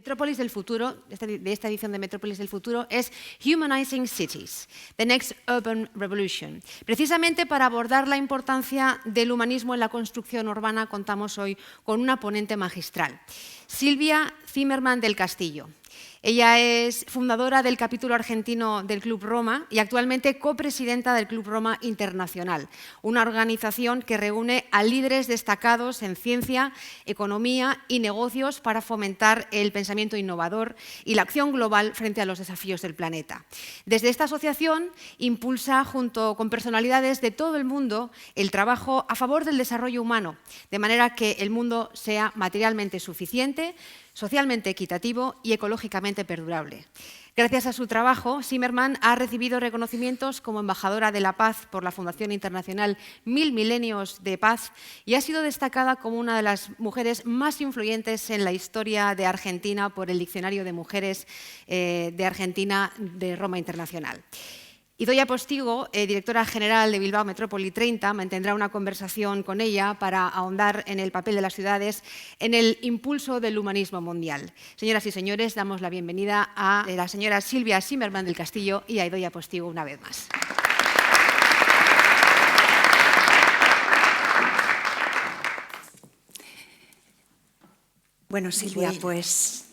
Metrópolis del futuro, de esta edición de Metrópolis del futuro, es Humanizing Cities, The Next Urban Revolution. Precisamente para abordar la importancia del humanismo en la construcción urbana, contamos hoy con una ponente magistral, Silvia Zimmerman del Castillo. Ella es fundadora del capítulo argentino del Club Roma y actualmente copresidenta del Club Roma Internacional, una organización que reúne a líderes destacados en ciencia, economía y negocios para fomentar el pensamiento innovador y la acción global frente a los desafíos del planeta. Desde esta asociación impulsa, junto con personalidades de todo el mundo, el trabajo a favor del desarrollo humano, de manera que el mundo sea materialmente suficiente, socialmente equitativo y ecológicamente perdurable. Gracias a su trabajo, Zimmerman ha recibido reconocimientos como embajadora de la paz por la Fundación Internacional 1000 Milenios de Paz y ha sido destacada como una de las mujeres más influyentes en la historia de Argentina por el Diccionario de Mujeres de Argentina de Roma Internacional. Idoia Postigo, directora general de Bilbao Metrópoli 30, mantendrá una conversación con ella para ahondar en el papel de las ciudades en el impulso del humanismo mundial. Señoras y señores, damos la bienvenida a la señora Silvia Zimmerman del Castillo y a Idoia Postigo una vez más. Bueno, Silvia, pues...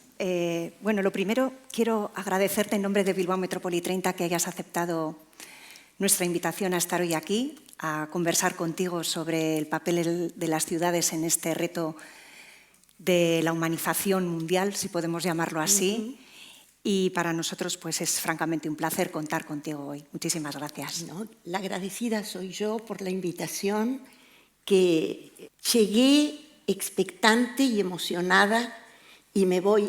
lo primero, quiero agradecerte en nombre de Bilbao Metrópoli 30 que hayas aceptado nuestra invitación a estar hoy aquí, a conversar contigo sobre el papel de las ciudades en este reto de la humanización mundial, si podemos llamarlo así. Y para nosotros pues, es francamente un placer contar contigo hoy. Muchísimas gracias. No, la agradecida soy yo por la invitación, que llegué expectante y emocionada y me voy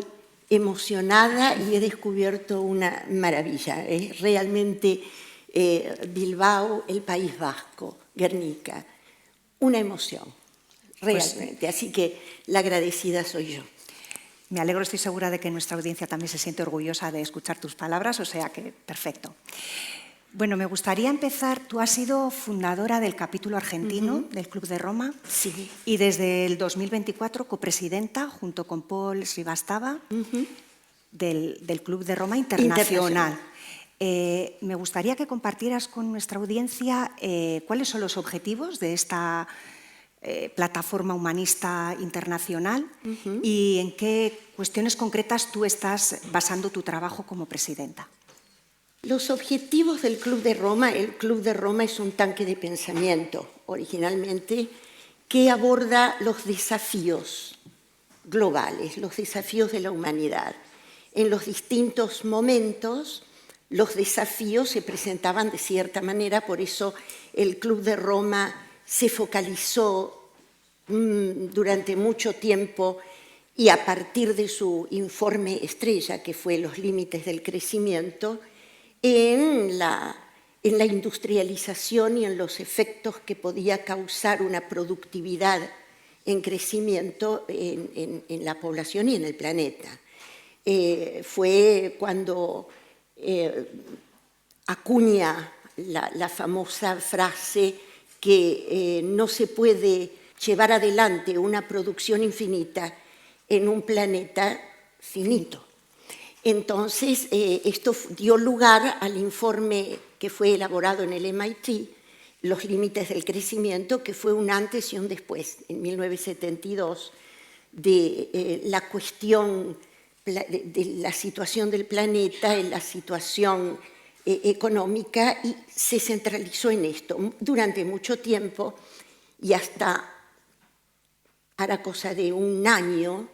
emocionada y he descubierto una maravilla. Realmente Bilbao, el País Vasco, Guernica, una emoción, realmente. Pues, así que la agradecida soy yo. Me alegro, estoy segura de que nuestra audiencia también se siente orgullosa de escuchar tus palabras, o sea que perfecto. Bueno, me gustaría empezar, tú has sido fundadora del capítulo argentino del Club de Roma y desde el 2024 copresidenta junto con Paul Srivastava del Club de Roma Internacional. Me gustaría que compartieras con nuestra audiencia cuáles son los objetivos de esta plataforma humanista internacional y en qué cuestiones concretas tú estás basando tu trabajo como presidenta. Los objetivos del Club de Roma, el Club de Roma es un tanque de pensamiento, originalmente, que aborda los desafíos globales, los desafíos de la humanidad. En los distintos momentos, los desafíos se presentaban de cierta manera, por eso el Club de Roma se focalizó durante mucho tiempo y a partir de su informe estrella, que fue Los límites del crecimiento, en la industrialización y en los efectos que podía causar una productividad en crecimiento en la población y en el planeta. Fue cuando acuña la famosa frase que no se puede llevar adelante una producción infinita en un planeta finito. Entonces, esto dio lugar al informe que fue elaborado en el MIT, Los límites del crecimiento, que fue un antes y un después, en 1972, de la cuestión de la situación del planeta, en la situación económica, y se centralizó en esto durante mucho tiempo y hasta, hará cosa de un año,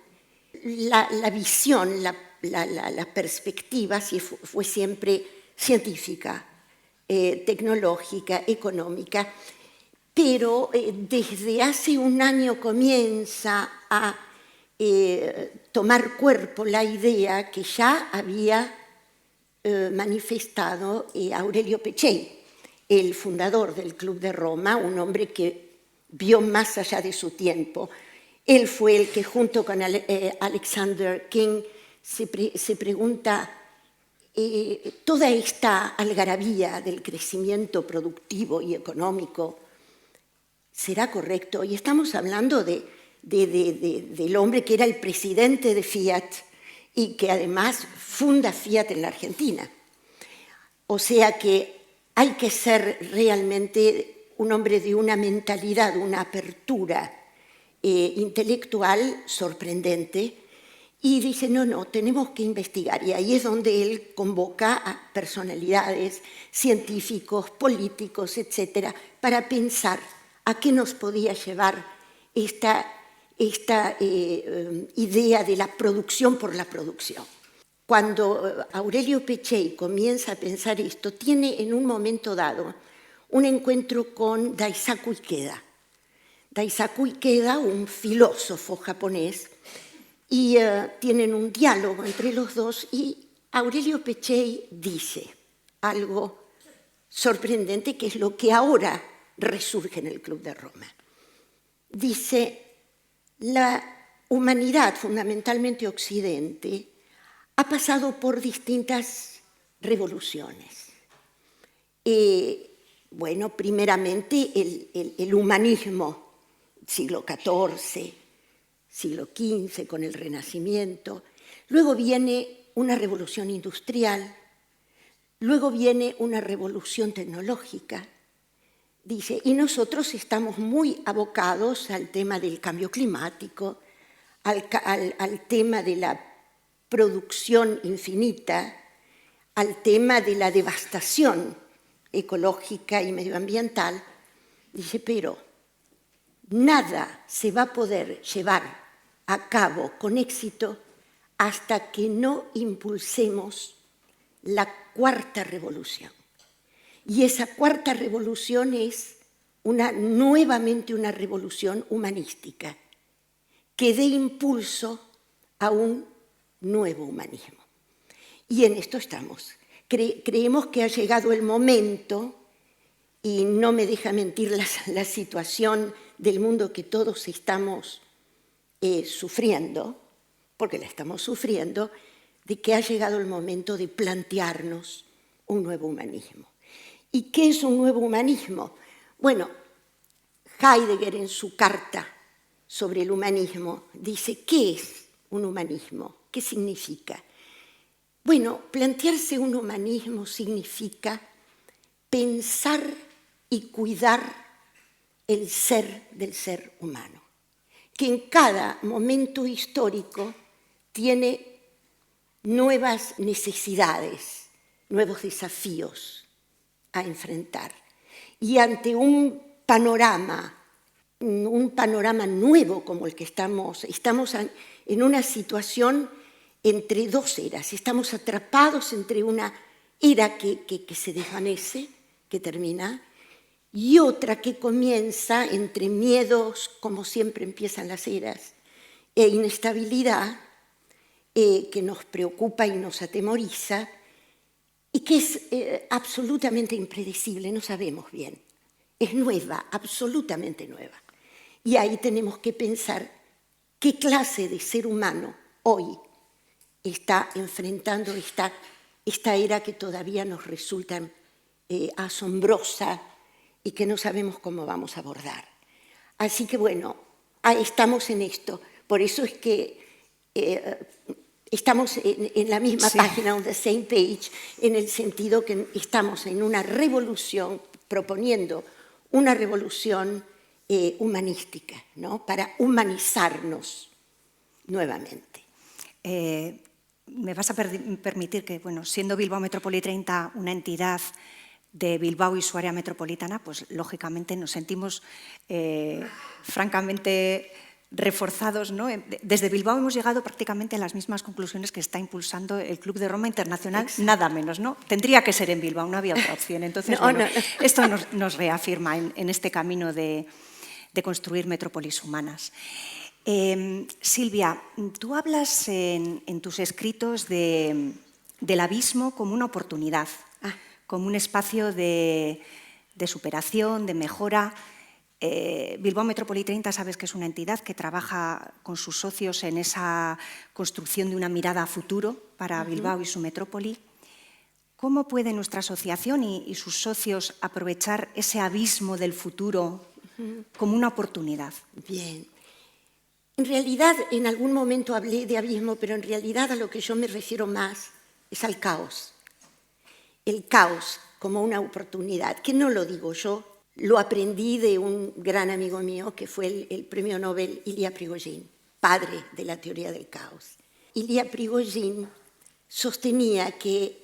la visión, la perspectiva fue siempre científica, tecnológica, económica, pero desde hace un año comienza a tomar cuerpo la idea que ya había manifestado Aurelio Peccei, el fundador del Club de Roma, un hombre que vio más allá de su tiempo. Él fue el que junto con Alexander King se pregunta, toda esta algarabía del crecimiento productivo y económico, ¿será correcto? Y estamos hablando del hombre que era el presidente de Fiat y que además funda Fiat en la Argentina. O sea que hay que ser realmente un hombre de una mentalidad, una apertura intelectual sorprendente, y dice, no, tenemos que investigar. Y ahí es donde él convoca a personalidades, científicos, políticos, etcétera, para pensar a qué nos podía llevar esta idea de la producción por la producción. Cuando Aurelio Peccei comienza a pensar esto, tiene en un momento dado un encuentro con Daisaku Ikeda. Daisaku Ikeda, un filósofo japonés, y tienen un diálogo entre los dos, y Aurelio Peccei dice algo sorprendente, que es lo que ahora resurge en el Club de Roma. Dice, la humanidad, fundamentalmente Occidente, ha pasado por distintas revoluciones. Bueno, primeramente el humanismo, siglo XIV, siglo XV, con el Renacimiento. Luego viene una revolución industrial, luego viene una revolución tecnológica. Dice, y nosotros estamos muy abocados al tema del cambio climático, al tema de la producción infinita, al tema de la devastación ecológica y medioambiental. Dice, pero nada se va a poder llevar a cabo con éxito hasta que no impulsemos la cuarta revolución. Y esa cuarta revolución es nuevamente una revolución humanística que dé impulso a un nuevo humanismo. Y en esto estamos. Creemos que ha llegado el momento, y no me deja mentir la situación del mundo que todos estamos sufriendo, porque la estamos sufriendo, de que ha llegado el momento de plantearnos un nuevo humanismo. ¿Y qué es un nuevo humanismo? Bueno, Heidegger en su carta sobre el humanismo dice, ¿qué es un humanismo? ¿Qué significa? Bueno, plantearse un humanismo significa pensar y cuidar el ser del ser humano, que en cada momento histórico tiene nuevas necesidades, nuevos desafíos a enfrentar. Y ante un panorama nuevo como el que estamos en una situación entre dos eras. Estamos atrapados entre una era que se desvanece, que termina, y otra que comienza entre miedos, como siempre empiezan las eras, e inestabilidad, que nos preocupa y nos atemoriza, y que es absolutamente impredecible, no sabemos bien. Es nueva, absolutamente nueva. Y ahí tenemos que pensar qué clase de ser humano hoy está enfrentando esta era que todavía nos resulta asombrosa y que no sabemos cómo vamos a abordar. Así que bueno, estamos en esto. Por eso es que estamos en la misma página, on the same page, en el sentido que estamos en una revolución, proponiendo una revolución humanística, ¿no? Para humanizarnos nuevamente. Me vas a permitir que, bueno, siendo Bilbao Metrópoli 30 una entidad de Bilbao y su área metropolitana, pues lógicamente nos sentimos francamente reforzados, ¿no? Desde Bilbao hemos llegado prácticamente a las mismas conclusiones que está impulsando el Club de Roma Internacional, exacto, nada menos, ¿no? Tendría que ser en Bilbao, no había otra opción. Entonces, esto nos reafirma en este camino de construir metrópolis humanas. Silvia, tú hablas en tus escritos del abismo como una oportunidad, como un espacio de superación, de mejora. Bilbao Metrópoli 30 sabes que es una entidad que trabaja con sus socios en esa construcción de una mirada a futuro para Bilbao y su metrópoli. ¿Cómo puede nuestra asociación y sus socios aprovechar ese abismo del futuro como una oportunidad? Bien. En realidad, en algún momento hablé de abismo, pero en realidad a lo que yo me refiero más es al caos. El caos como una oportunidad, que no lo digo yo, lo aprendí de un gran amigo mío que fue el premio Nobel Ilya Prigogine, padre de la teoría del caos. Ilya Prigogine sostenía que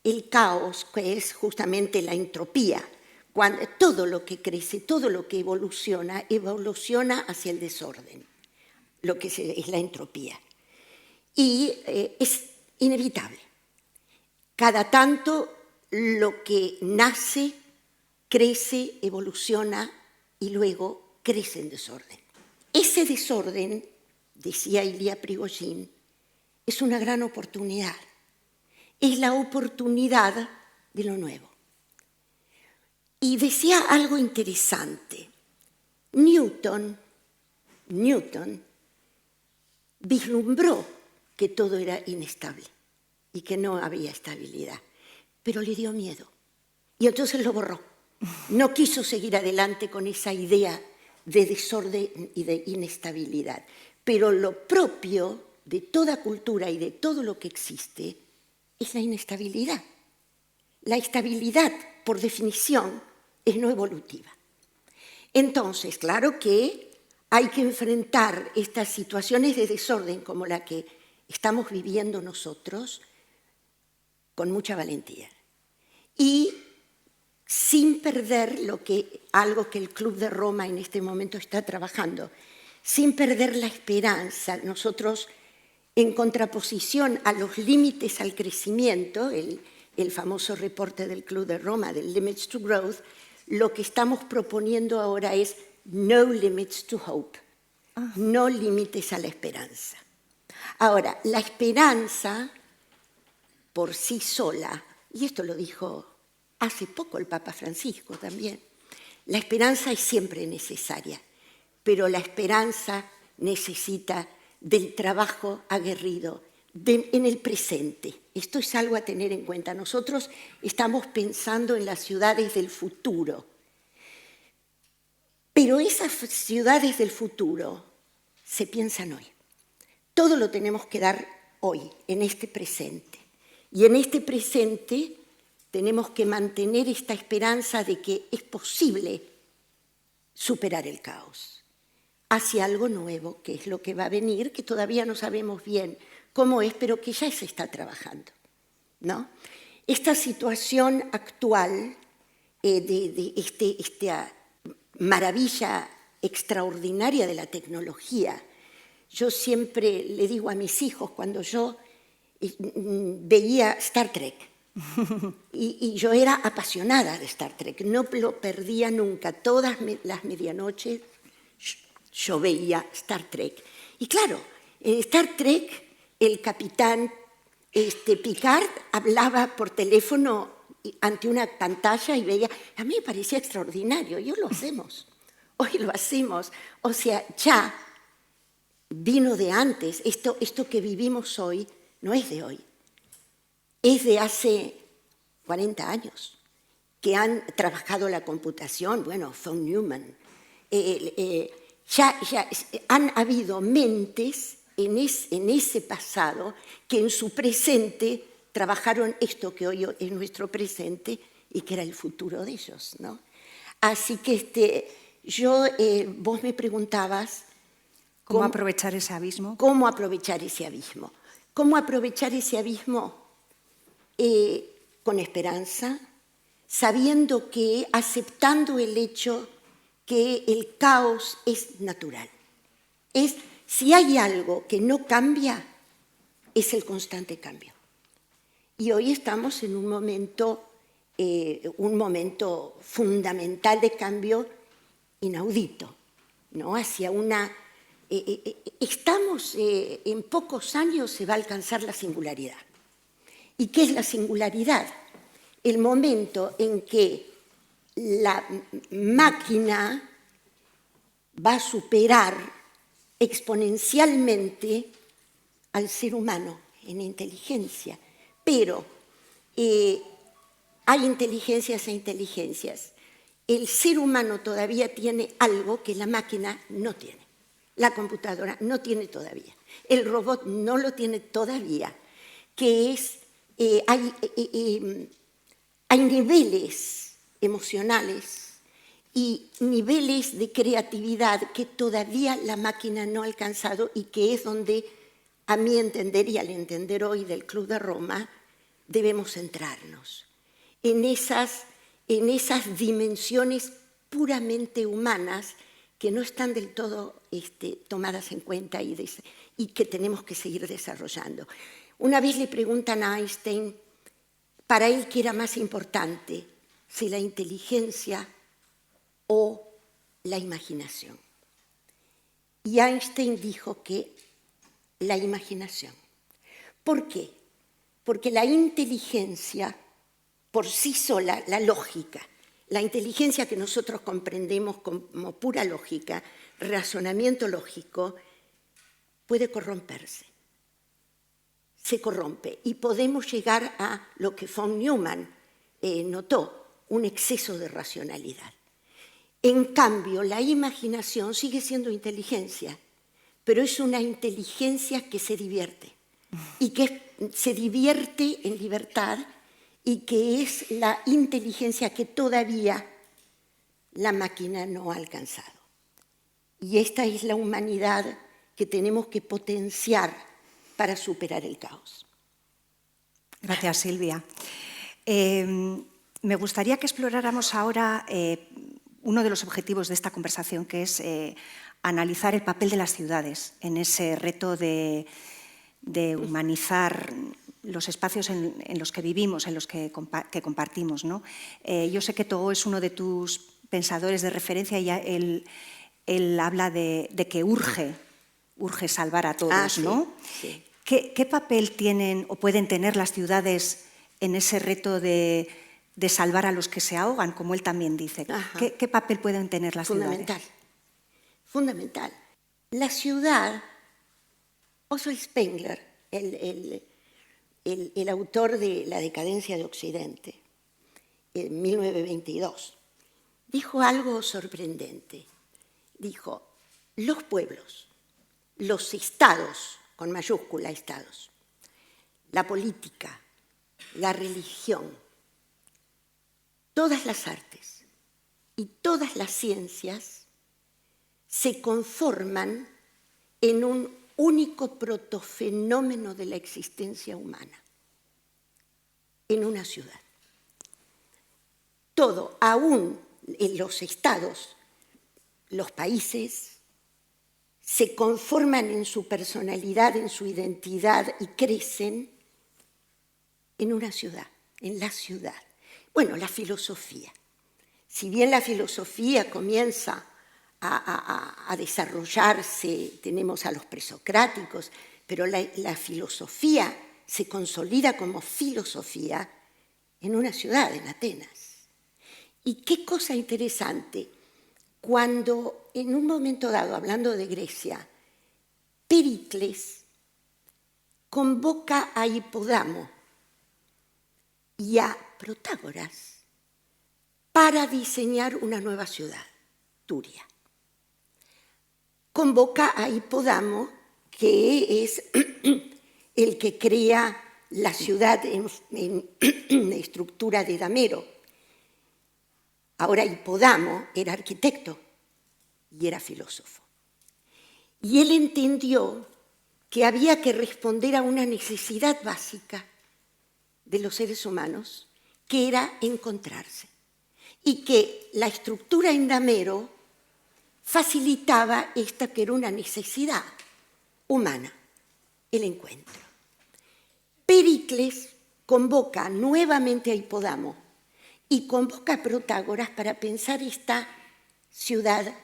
el caos, que es justamente la entropía, cuando todo lo que crece, todo lo que evoluciona, evoluciona hacia el desorden, lo que es la entropía. Y es inevitable. Cada tanto lo que nace, crece, evoluciona y luego crece en desorden. Ese desorden, decía Ilya Prigogine, es una gran oportunidad. Es la oportunidad de lo nuevo. Y decía algo interesante. Newton vislumbró que todo era inestable y que no había estabilidad, pero le dio miedo y entonces lo borró. No quiso seguir adelante con esa idea de desorden y de inestabilidad, pero lo propio de toda cultura y de todo lo que existe es la inestabilidad. La estabilidad, por definición, es no evolutiva. Entonces, claro que hay que enfrentar estas situaciones de desorden como la que estamos viviendo nosotros con mucha valentía. Y sin perder algo que el Club de Roma en este momento está trabajando, sin perder la esperanza. Nosotros, en contraposición a los límites al crecimiento, el famoso reporte del Club de Roma, del Limits to Growth, lo que estamos proponiendo ahora es no limits to hope, no límites a la esperanza. Ahora, la esperanza por sí sola, y esto lo dijo hace poco el Papa Francisco también, la esperanza es siempre necesaria, pero la esperanza necesita del trabajo aguerrido en el presente. Esto es algo a tener en cuenta. Nosotros estamos pensando en las ciudades del futuro, pero esas ciudades del futuro se piensan hoy. Todo lo tenemos que dar hoy, en este presente. Y en este presente tenemos que mantener esta esperanza de que es posible superar el caos hacia algo nuevo, que es lo que va a venir, que todavía no sabemos bien cómo es, pero que ya se está trabajando, ¿no? Esta situación actual de esta maravilla extraordinaria de la tecnología, yo siempre le digo a mis hijos, cuando yo veía Star Trek, y yo era apasionada de Star Trek, no lo perdía nunca, todas las medianoches yo veía Star Trek. Y claro, en Star Trek el capitán Picard hablaba por teléfono ante una pantalla y veía, a mí me parecía extraordinario, y hoy lo hacemos, o sea, ya vino de antes, esto que vivimos hoy no es de hoy, es de hace 40 años, que han trabajado la computación, bueno, von Neumann, ya han habido mentes en ese pasado que en su presente trabajaron esto que hoy es nuestro presente y que era el futuro de ellos, ¿no? Así que vos me preguntabas ¿Cómo aprovechar ese abismo? ¿Cómo aprovechar ese abismo? ¿Cómo aprovechar ese abismo? Con esperanza, sabiendo que, aceptando el hecho que el caos es natural. Si hay algo que no cambia, es el constante cambio. Y hoy estamos en un momento fundamental de cambio inaudito, ¿no? Hacia en pocos años se va a alcanzar la singularidad. ¿Y qué es la singularidad? El momento en que la máquina va a superar exponencialmente al ser humano en inteligencia. Pero hay inteligencias e inteligencias. El ser humano todavía tiene algo que la máquina no tiene. la computadora no tiene todavía, el robot no lo tiene todavía, que es, hay niveles emocionales y niveles de creatividad que todavía la máquina no ha alcanzado y que es donde, a mi entender y al entender hoy del Club de Roma, debemos centrarnos en esas dimensiones puramente humanas que no están del todo tomadas en cuenta y que tenemos que seguir desarrollando. Una vez le preguntan a Einstein, para él, ¿qué era más importante? Si la inteligencia o la imaginación. Y Einstein dijo que la imaginación. ¿Por qué? Porque la inteligencia, por sí sola, la lógica, la inteligencia que nosotros comprendemos como pura lógica, razonamiento lógico, puede corromperse. Se corrompe y podemos llegar a lo que von Neumann notó, un exceso de racionalidad. En cambio, la imaginación sigue siendo inteligencia, pero es una inteligencia que se divierte y que se divierte en libertad y que es la inteligencia que todavía la máquina no ha alcanzado. Y esta es la humanidad que tenemos que potenciar para superar el caos. Gracias, Silvia. Me gustaría que exploráramos ahora uno de los objetivos de esta conversación, que es analizar el papel de las ciudades en ese reto de humanizar los espacios en los que vivimos, en los que compartimos, ¿no? Yo sé que Thoreau es uno de tus pensadores de referencia y él habla de que urge salvar a todos, ¿no? Sí. ¿Qué papel tienen o pueden tener las ciudades en ese reto de salvar a los que se ahogan, como él también dice? ¿Qué papel pueden tener las ciudades? Fundamental. La ciudad, Oswald Spengler, el autor de La decadencia de Occidente, en 1922, dijo algo sorprendente. Dijo, los pueblos, los estados, con mayúscula estados, la política, la religión, todas las artes y todas las ciencias se conforman en un único protofenómeno de la existencia humana, en una ciudad. Todo, aún en los estados, los países, se conforman en su personalidad, en su identidad y crecen en una ciudad, en la ciudad. Bueno, la filosofía. Si bien la filosofía comienza a desarrollarse, tenemos a los presocráticos, pero la filosofía se consolida como filosofía en una ciudad, en Atenas. Y qué cosa interesante, cuando en un momento dado, hablando de Grecia, Pericles convoca a Hipodamo y a Protágoras para diseñar una nueva ciudad, Turia. Convoca a Hipodamo, que es el que crea la ciudad en estructura de damero. Ahora Hipodamo era arquitecto y era filósofo. Y él entendió que había que responder a una necesidad básica de los seres humanos, que era encontrarse. Y que la estructura en damero facilitaba esta que era una necesidad humana, el encuentro. Pericles convoca nuevamente a Hipodamo y convoca a Protágoras para pensar esta ciudad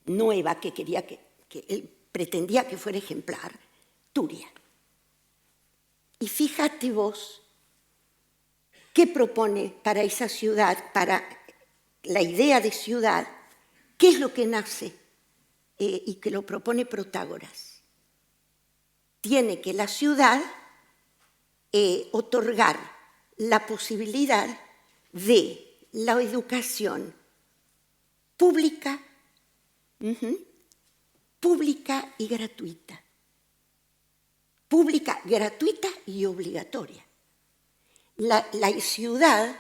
nueva que él pretendía que fuera ejemplar, Turia. Y fíjate vos qué propone para esa ciudad, para la idea de ciudad, qué es lo que nace y que lo propone Protágoras. Tiene que la ciudad otorgar la posibilidad de la educación pública, pública y gratuita. Pública, gratuita y obligatoria. La ciudad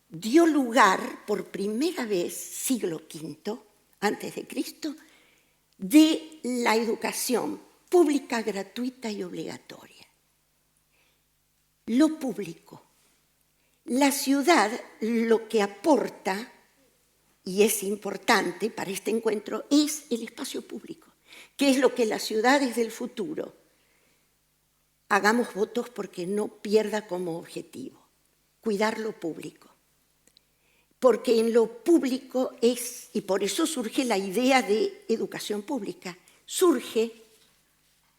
dio lugar por primera vez, siglo V antes de Cristo, de la educación pública, gratuita y obligatoria. Lo público. La ciudad lo que aporta, y es importante para este encuentro, es el espacio público, que es lo que las ciudades del futuro hagamos votos porque no pierda como objetivo, cuidar lo público. Porque en lo público es, y por eso surge la idea de educación pública, surge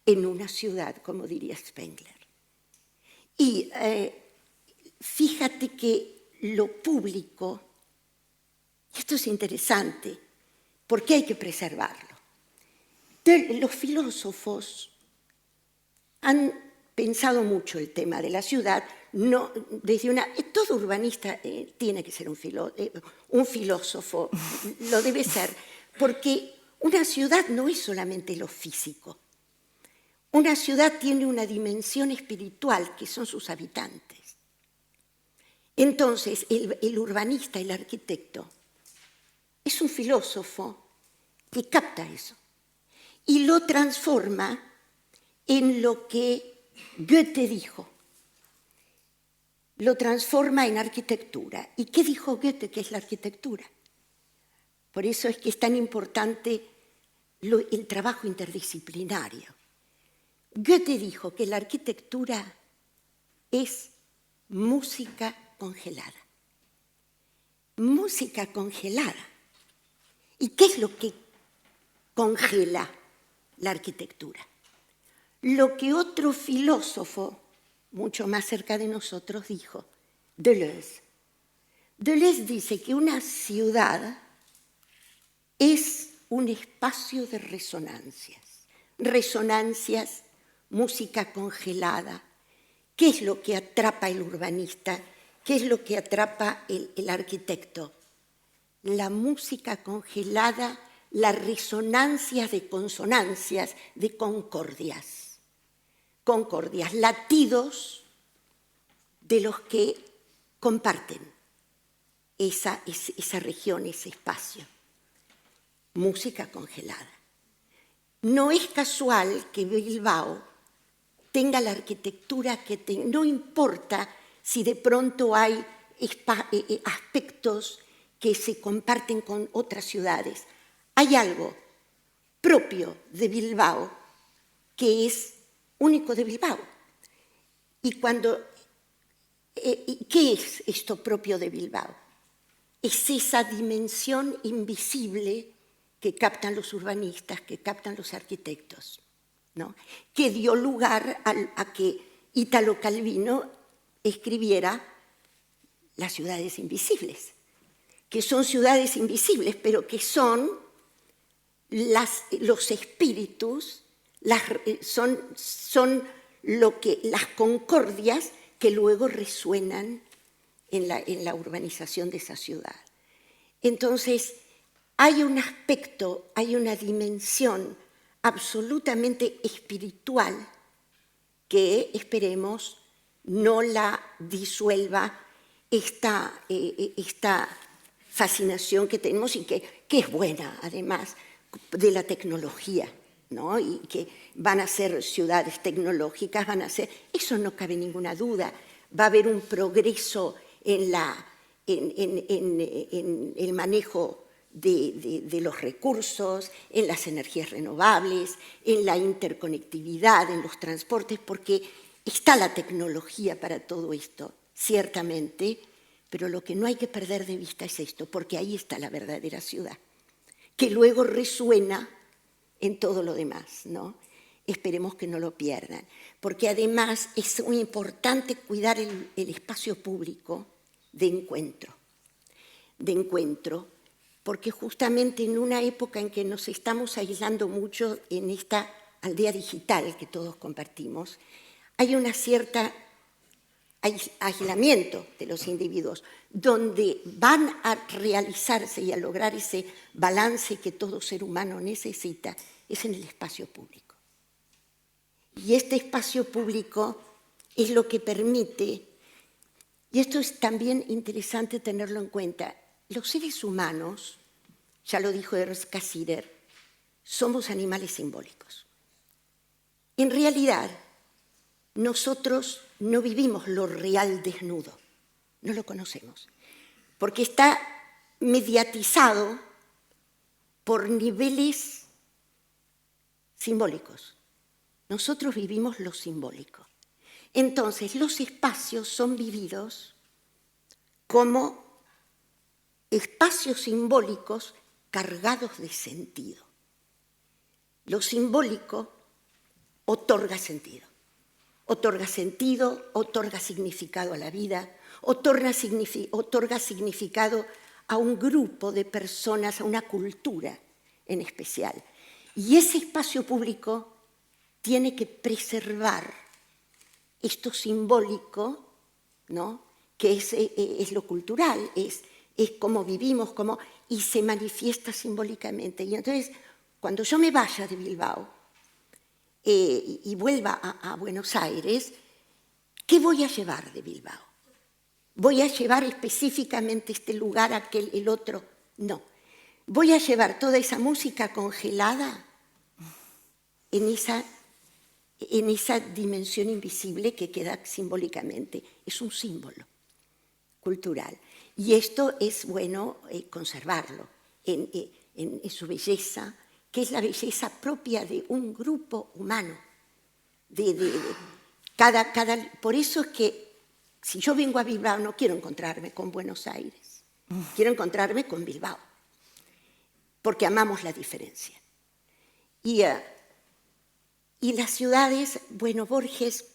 en una ciudad, como diría Spengler. Y fíjate que lo público, y esto es interesante, porque hay que preservarlo. Los filósofos han pensado mucho el tema de la ciudad, no, todo urbanista tiene que ser un filósofo, lo debe ser, porque una ciudad no es solamente lo físico. Una ciudad tiene una dimensión espiritual, que son sus habitantes. Entonces, el urbanista, el arquitecto, es un filósofo que capta eso y lo transforma en lo que Goethe dijo. Lo transforma en arquitectura. ¿Y qué dijo Goethe que es la arquitectura? Por eso es que es tan importante el trabajo interdisciplinario. Goethe dijo que la arquitectura es música congelada. Música congelada. ¿Y qué es lo que congela la arquitectura? Lo que otro filósofo, mucho más cerca de nosotros, dijo, Deleuze. Deleuze dice que una ciudad es un espacio de resonancias. Resonancias, música congelada. ¿Qué es lo que atrapa el urbanista? ¿Qué es lo que atrapa el arquitecto? La música congelada, las resonancias de consonancias, de concordias. Concordias, latidos de los que comparten esa región, ese espacio. Música congelada. No es casual que Bilbao tenga la arquitectura que tenga, no importa si de pronto hay aspectos que se comparten con otras ciudades. Hay algo propio de Bilbao que es único de Bilbao. ¿Y qué es esto propio de Bilbao? Es esa dimensión invisible que captan los urbanistas, que captan los arquitectos, ¿no? Que dio lugar a que Italo Calvino escribiera Las ciudades invisibles, que son ciudades invisibles, pero que son los espíritus, son las concordias que luego resuenan en la urbanización de esa ciudad. Entonces, hay un aspecto, hay una dimensión absolutamente espiritual que esperemos no la disuelva esta fascinación que tenemos y que es buena, además, de la tecnología, ¿no? Y que van a ser ciudades tecnológicas, eso no cabe ninguna duda. Va a haber un progreso en el manejo de los recursos, en las energías renovables, en la interconectividad, en los transportes, porque está la tecnología para todo esto, ciertamente, pero lo que no hay que perder de vista es esto, porque ahí está la verdadera ciudad, que luego resuena en todo lo demás, ¿no? Esperemos que no lo pierdan, porque además es muy importante cuidar el espacio público de encuentro, porque justamente en una época en que nos estamos aislando mucho en esta aldea digital que todos compartimos, hay una cierta aislamiento de los individuos, donde van a realizarse y a lograr ese balance que todo ser humano necesita, es en el espacio público. Y este espacio público es lo que permite, y esto es también interesante tenerlo en cuenta, los seres humanos, ya lo dijo Ernst Cassirer, somos animales simbólicos. En realidad, nosotros no vivimos lo real desnudo, no lo conocemos, porque está mediatizado por niveles simbólicos. Nosotros vivimos lo simbólico. Entonces, los espacios son vividos como espacios simbólicos cargados de sentido. Lo simbólico otorga sentido. Otorga sentido, otorga significado a la vida, otorga significado a un grupo de personas, a una cultura en especial. Y ese espacio público tiene que preservar esto simbólico, ¿no? Que es lo cultural, es cómo vivimos, y se manifiesta simbólicamente. Y entonces, cuando yo me vaya de Bilbao y vuelva a Buenos Aires, ¿qué voy a llevar de Bilbao? ¿Voy a llevar específicamente este lugar, aquel, el otro? No. Voy a llevar toda esa música congelada en esa dimensión invisible que queda simbólicamente. Es un símbolo cultural. Y esto es bueno conservarlo en su belleza, que es la belleza propia de un grupo humano. Por eso es que si yo vengo a Bilbao no quiero encontrarme con Buenos Aires, quiero encontrarme con Bilbao, porque amamos la diferencia. Y las ciudades, bueno, Borges,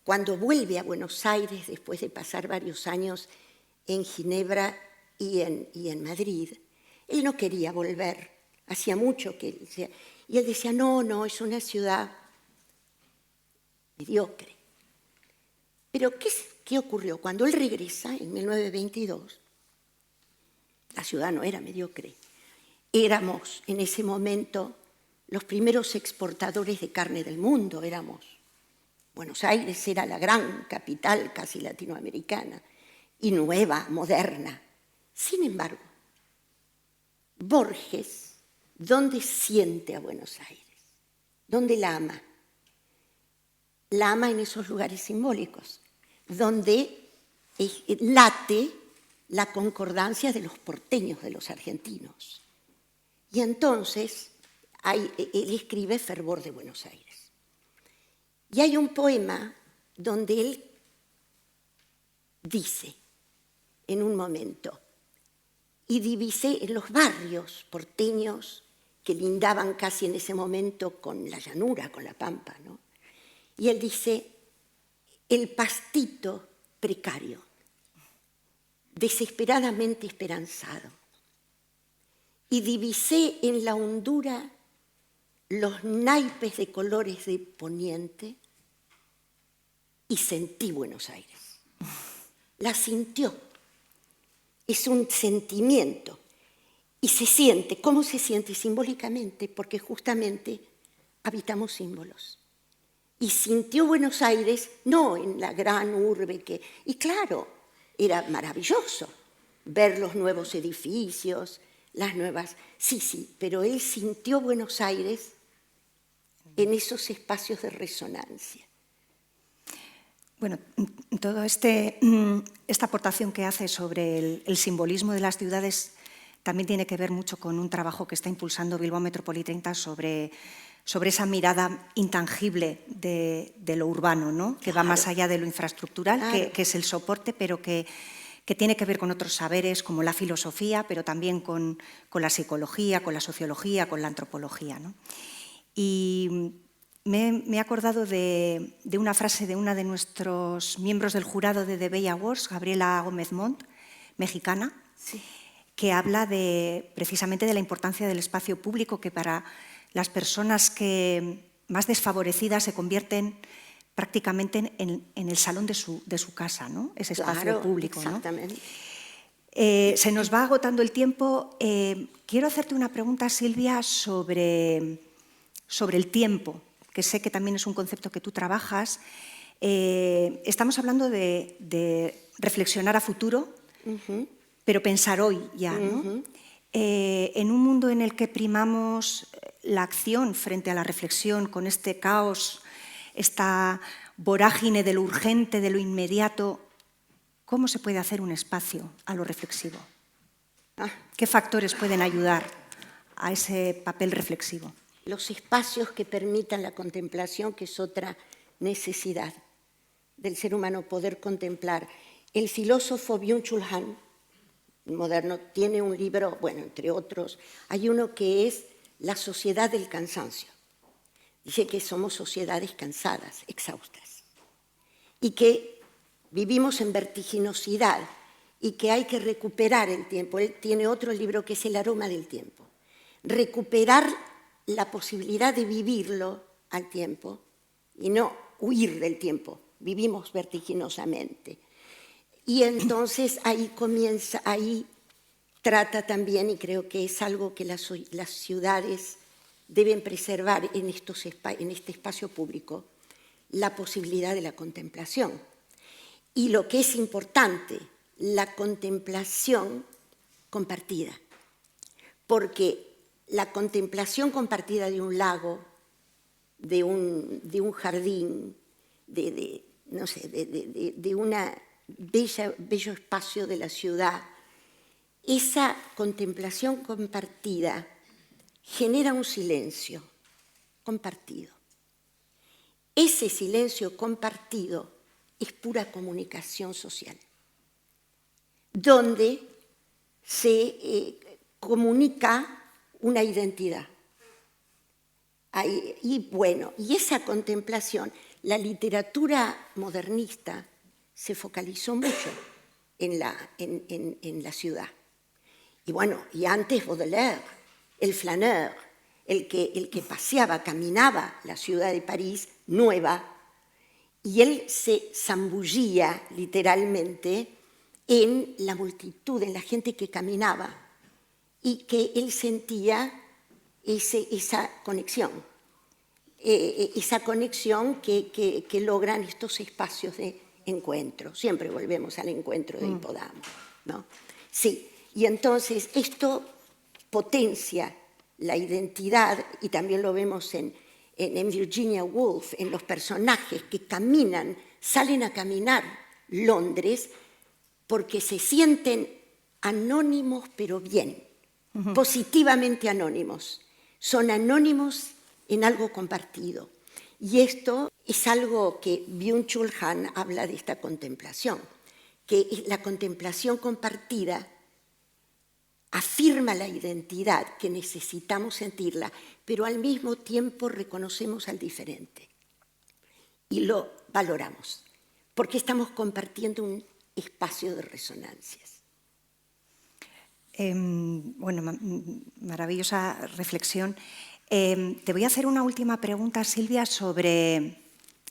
cuando vuelve a Buenos Aires, después de pasar varios años en Ginebra y en Madrid, él no quería volver, hacía mucho que él decía, y él decía, no, es una ciudad mediocre. Pero ¿qué ocurrió? Cuando él regresa, en 1922, la ciudad no era mediocre. Éramos, en ese momento, los primeros exportadores de carne del mundo, Buenos Aires era la gran capital casi latinoamericana, y nueva, moderna. Sin embargo, Borges, ¿dónde siente a Buenos Aires? ¿Dónde la ama? La ama en esos lugares simbólicos, donde late la concordancia de los porteños, de los argentinos. Y entonces él escribe Fervor de Buenos Aires. Y hay un poema donde él dice, en un momento, y divisé en los barrios porteños que lindaban casi en ese momento con la llanura, con la pampa, ¿no? Y él dice, el pastito precario, desesperadamente esperanzado, y divisé en la hondura los naipes de colores de poniente y sentí Buenos Aires. La sintió. Es un sentimiento y se siente. ¿Cómo se siente? Simbólicamente, porque justamente habitamos símbolos. Y sintió Buenos Aires, no en la gran urbe y claro, era maravilloso ver los nuevos edificios, las nuevas... Sí, pero él sintió Buenos Aires en esos espacios de resonancia. Bueno, toda esta aportación que hace sobre el simbolismo de las ciudades también tiene que ver mucho con un trabajo que está impulsando Bilbao Metropolitana sobre esa mirada intangible de lo urbano, ¿no? Que va más allá de lo infraestructural, claro. que es el soporte, pero que tiene que ver con otros saberes como la filosofía, pero también con la psicología, con la sociología, con la antropología, ¿no? Y me he acordado de una frase de una de nuestros miembros del jurado de The Bay Awards, Gabriela Gómez Montt, mexicana, sí, que habla precisamente de la importancia del espacio público, que para las personas que más desfavorecidas se convierten prácticamente en el salón de su casa, ¿no? Ese espacio Claro, público, ¿no? exactamente. Se nos va agotando el tiempo. Quiero hacerte una pregunta, Silvia, sobre el tiempo, que sé que también es un concepto que tú trabajas. Estamos hablando de reflexionar a futuro, pero pensar hoy ya, ¿no? En un mundo en el que primamos la acción frente a la reflexión, con este caos, esta vorágine de lo urgente, de lo inmediato, ¿cómo se puede hacer un espacio a lo reflexivo? ¿Qué factores pueden ayudar a ese papel reflexivo? Los espacios que permitan la contemplación, que es otra necesidad del ser humano, poder contemplar. El filósofo Byung-Chul Han, moderno, tiene un libro, bueno, entre otros, hay uno que es La sociedad del cansancio. Dice que somos sociedades cansadas, exhaustas, y que vivimos en vertiginosidad y que hay que recuperar el tiempo. Él tiene otro libro que es El aroma del tiempo. Recuperar la posibilidad de vivirlo al tiempo y no huir del tiempo. Vivimos vertiginosamente. Y entonces ahí comienza, ahí trata también, y creo que es algo que las ciudades deben preservar en este espacio público, la posibilidad de la contemplación. Y lo que es importante, la contemplación compartida. Porque la contemplación compartida de un lago, de un jardín, de un bello espacio de la ciudad, esa contemplación compartida genera un silencio compartido. Ese silencio compartido es pura comunicación social, donde se comunica una identidad. Y esa contemplación, la literatura modernista se focalizó mucho en la ciudad. Y antes Baudelaire, el flâneur, el que paseaba, caminaba la ciudad de París nueva, y él se zambullía literalmente en la multitud, en la gente que caminaba, y que él sentía esa conexión que logran estos espacios de encuentro. Siempre volvemos al encuentro de Hipodamo, ¿no? Sí, y entonces esto potencia la identidad, y también lo vemos en Virginia Woolf, en los personajes que caminan, salen a caminar Londres porque se sienten anónimos, pero bien, positivamente anónimos. Son anónimos en algo compartido. Y esto es algo que Byung-Chul Han habla de esta contemplación, que la contemplación compartida afirma la identidad, que necesitamos sentirla, pero al mismo tiempo reconocemos al diferente y lo valoramos, porque estamos compartiendo un espacio de resonancias. Maravillosa reflexión. Te voy a hacer una última pregunta, Silvia,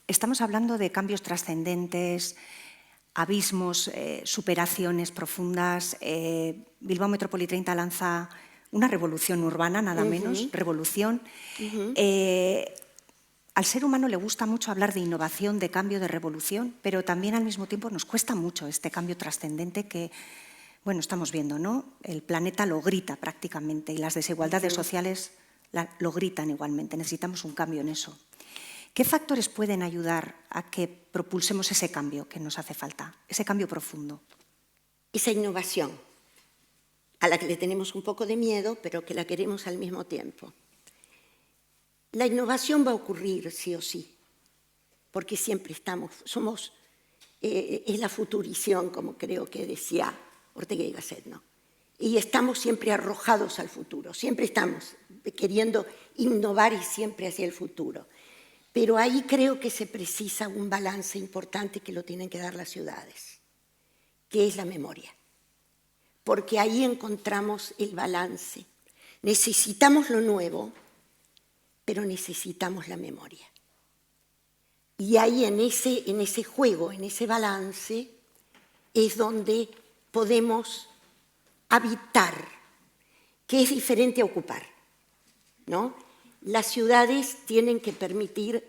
estamos hablando de cambios trascendentes, abismos, superaciones profundas. Bilbao Metrópoli 30 lanza una revolución urbana, nada menos, revolución. Al ser humano le gusta mucho hablar de innovación, de cambio, de revolución, pero también al mismo tiempo nos cuesta mucho este cambio trascendente que, bueno, estamos viendo, ¿no? El planeta lo grita prácticamente y las desigualdades sociales lo gritan igualmente. Necesitamos un cambio en eso. ¿Qué factores pueden ayudar a que propulsemos ese cambio que nos hace falta, ese cambio profundo? Esa innovación, a la que le tenemos un poco de miedo, pero que la queremos al mismo tiempo. La innovación va a ocurrir sí o sí, porque siempre es la futurición, como creo que decía Ortega y Gasset, ¿no? Y estamos siempre arrojados al futuro, siempre estamos queriendo innovar y siempre hacia el futuro. Pero ahí creo que se precisa un balance importante que lo tienen que dar las ciudades, que es la memoria. Porque ahí encontramos el balance. Necesitamos lo nuevo, pero necesitamos la memoria. Y ahí en ese juego, en ese balance, es donde podemos habitar, que es diferente a ocupar, ¿no? Las ciudades tienen que permitir,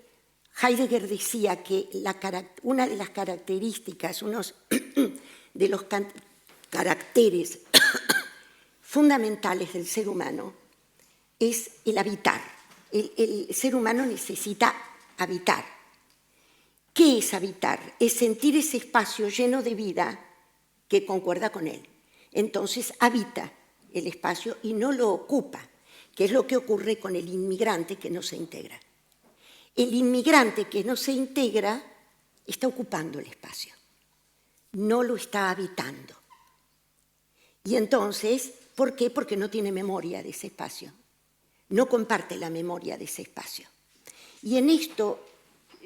Heidegger decía que una de las características, uno de los caracteres fundamentales del ser humano es el habitar. El ser humano necesita habitar. ¿Qué es habitar? Es sentir ese espacio lleno de vida que concuerda con él. Entonces habita el espacio y no lo ocupa, que es lo que ocurre con el inmigrante que no se integra. El inmigrante que no se integra está ocupando el espacio, no lo está habitando. Y entonces, ¿por qué? Porque no tiene memoria de ese espacio, no comparte la memoria de ese espacio. Y en esto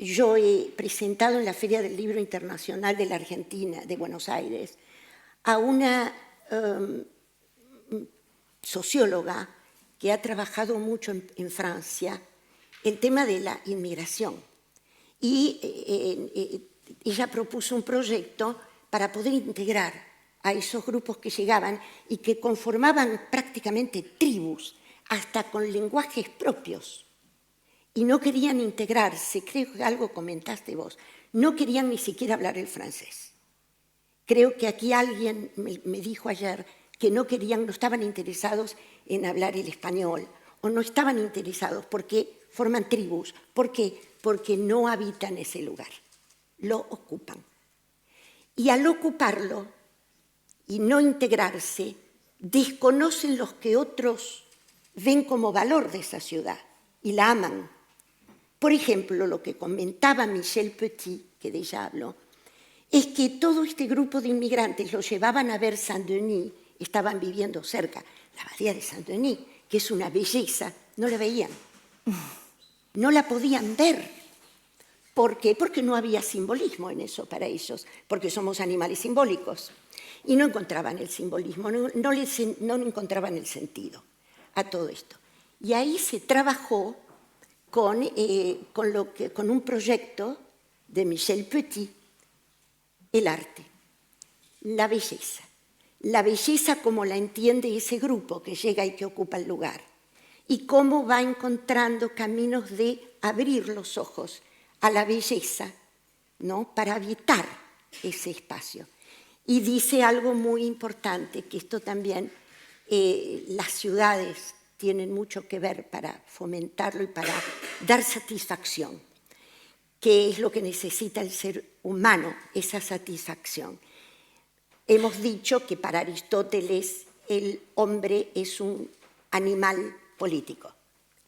yo he presentado en la Feria del Libro Internacional de la Argentina, de Buenos Aires, a una socióloga que ha trabajado mucho en Francia el tema de la inmigración. Y ella propuso un proyecto para poder integrar a esos grupos que llegaban y que conformaban prácticamente tribus, hasta con lenguajes propios. Y no querían integrarse, creo que algo comentaste vos, no querían ni siquiera hablar el francés. Creo que aquí alguien me dijo ayer que no estaban interesados en hablar el español, o no estaban interesados porque forman tribus. ¿Por qué? Porque no habitan ese lugar, lo ocupan. Y al ocuparlo y no integrarse, desconocen los que otros ven como valor de esa ciudad y la aman. Por ejemplo, lo que comentaba Michel Petit, que de ella hablo, es que todo este grupo de inmigrantes los llevaban a ver Saint-Denis, estaban viviendo cerca, la abadía de Saint-Denis, que es una belleza, no la veían, no la podían ver. ¿Por qué? Porque no había simbolismo en eso para ellos, porque somos animales simbólicos. Y no encontraban el simbolismo, no encontraban el sentido a todo esto. Y ahí se trabajó con un proyecto de Michel Petit, el arte, la belleza como la entiende ese grupo que llega y que ocupa el lugar, y cómo va encontrando caminos de abrir los ojos a la belleza, ¿no?, para habitar ese espacio. Y dice algo muy importante, que esto también las ciudades tienen mucho que ver para fomentarlo y para dar satisfacción, que es lo que necesita el ser humano, esa satisfacción. Hemos dicho que para Aristóteles el hombre es un animal político,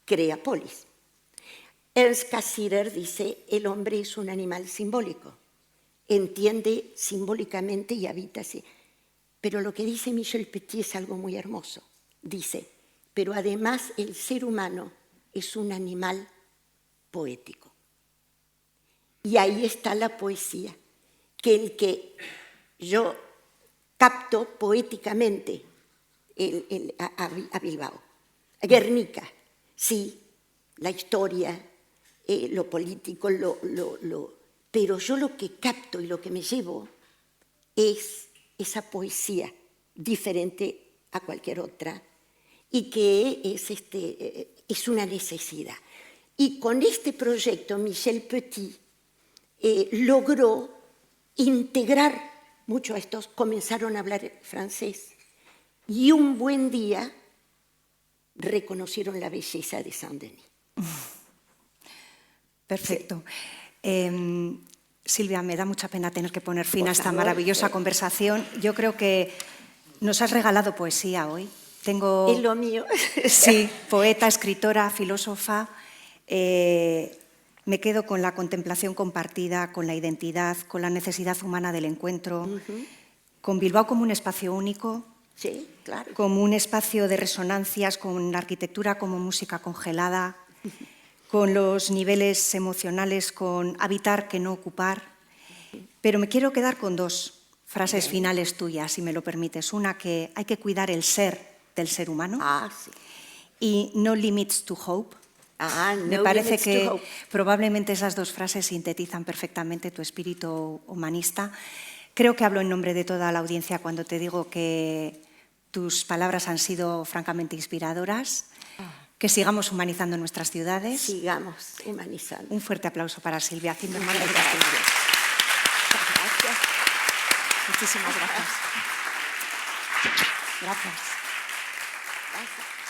crea polis. Ernst Cassirer dice, el hombre es un animal simbólico, entiende simbólicamente y habita así. Pero lo que dice Michel Petit es algo muy hermoso. Dice, pero además el ser humano es un animal poético. Y ahí está la poesía, que el que yo capto poéticamente a Bilbao. A Guernica, sí, la historia, lo político, pero yo lo que capto y lo que me llevo es esa poesía diferente a cualquier otra y que es una necesidad. Y con este proyecto Michel Petit logró integrar mucho a estos, comenzaron a hablar francés y un buen día reconocieron la belleza de Saint-Denis. Perfecto. Silvia, me da mucha pena tener que poner fin a esta maravillosa conversación. Yo creo que nos has regalado poesía hoy. Es lo mío. Sí, poeta, escritora, filósofa. Me quedo con la contemplación compartida, con la identidad, con la necesidad humana del encuentro, con Bilbao como un espacio único, sí, claro, como un espacio de resonancias, con la arquitectura como música congelada, con los niveles emocionales, con habitar que no ocupar. Pero me quiero quedar con dos frases finales tuyas, si me lo permites. Una, que hay que cuidar el ser del ser humano. Sí. Y no limits to hope, Me No parece limits to que hope. probablemente esas dos frases sintetizan perfectamente tu espíritu humanista. Creo que hablo en nombre de toda la audiencia cuando te digo que tus palabras han sido francamente inspiradoras, que sigamos humanizando nuestras ciudades. Sigamos humanizando. Un fuerte aplauso para Silvia Zimmerman. Muchas gracias. Gracias. Muchísimas gracias. Gracias. Gracias.